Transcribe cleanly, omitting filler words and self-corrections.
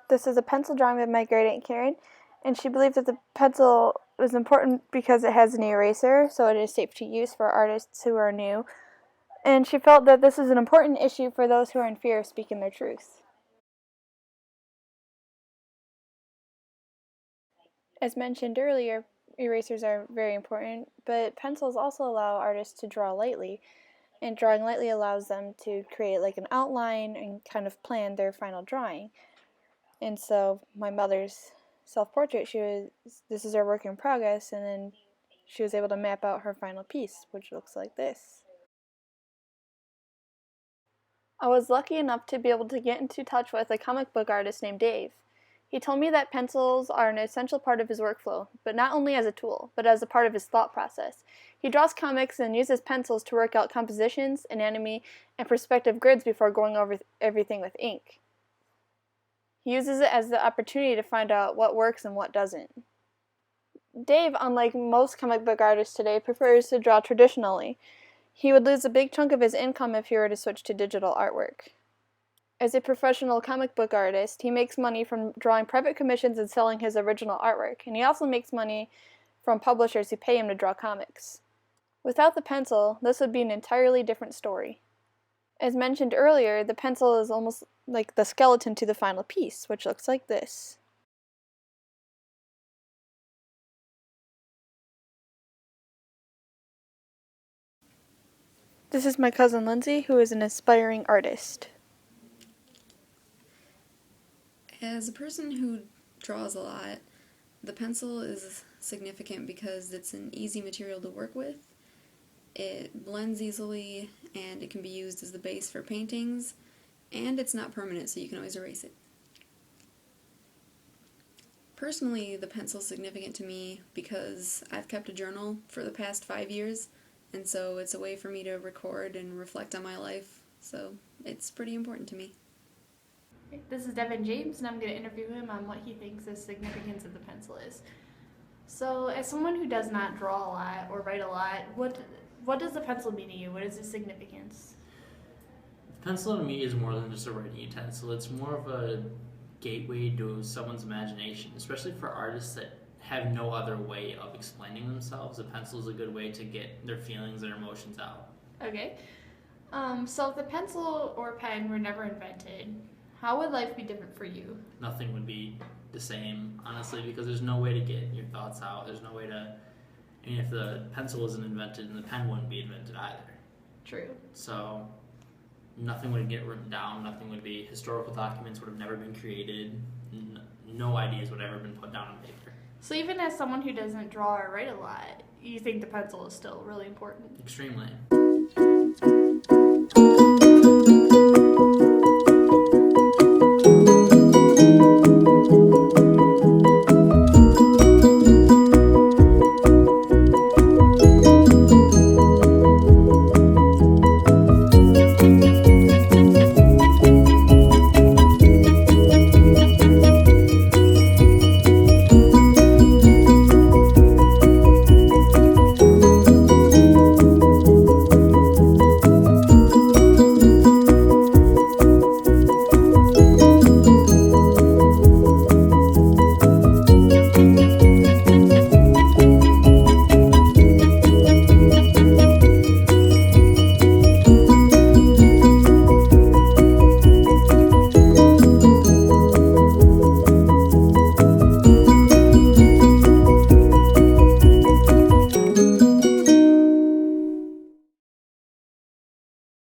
This is a pencil drawing by my great aunt Karen, and she believed that the pencil was important because it has an eraser, so it is safe to use for artists who are new. And she felt that this is an important issue for those who are in fear of speaking their truth. As mentioned earlier, erasers are very important, but pencils also allow artists to draw lightly, and drawing lightly allows them to create like an outline and kind of plan their final drawing. And so my mother's self-portrait, this is her work in progress, and then she was able to map out her final piece, which looks like this. I was lucky enough to be able to get into touch with a comic book artist named Dave. He told me that pencils are an essential part of his workflow, but not only as a tool, but as a part of his thought process. He draws comics and uses pencils to work out compositions, anatomy, and perspective grids before going over everything with ink. He uses it as the opportunity to find out what works and what doesn't. Dave, unlike most comic book artists today, prefers to draw traditionally. He would lose a big chunk of his income if he were to switch to digital artwork. As a professional comic book artist, he makes money from drawing private commissions and selling his original artwork, and he also makes money from publishers who pay him to draw comics. Without the pencil, this would be an entirely different story. As mentioned earlier, the pencil is almost like the skeleton to the final piece, which looks like this. This is my cousin Lindsay, who is an aspiring artist. As a person who draws a lot, the pencil is significant because it's an easy material to work with. It blends easily, and it can be used as the base for paintings, and it's not permanent, so you can always erase it. Personally, the pencil is significant to me because I've kept a journal for the past 5 years, and so it's a way for me to record and reflect on my life, so it's pretty important to me. This is Devin James, and I'm going to interview him on what he thinks the significance of the pencil is. So, as someone who does not draw a lot or write a lot, what does the pencil mean to you? What is its significance? The pencil to me is more than just a writing utensil. It's more of a gateway to someone's imagination, especially for artists that have no other way of explaining themselves. A pencil is a good way to get their feelings and emotions out. Okay. So if the pencil or pen were never invented, how would life be different for you? Nothing would be the same, honestly, because there's no way to get your thoughts out. There's no way to... I mean, if the pencil isn't invented, then the pen wouldn't be invented either. True. So nothing would get written down. Nothing would be... Historical documents would have never been created. No ideas would have ever been put down on paper. So even as someone who doesn't draw or write a lot, you think the pencil is still really important? Extremely.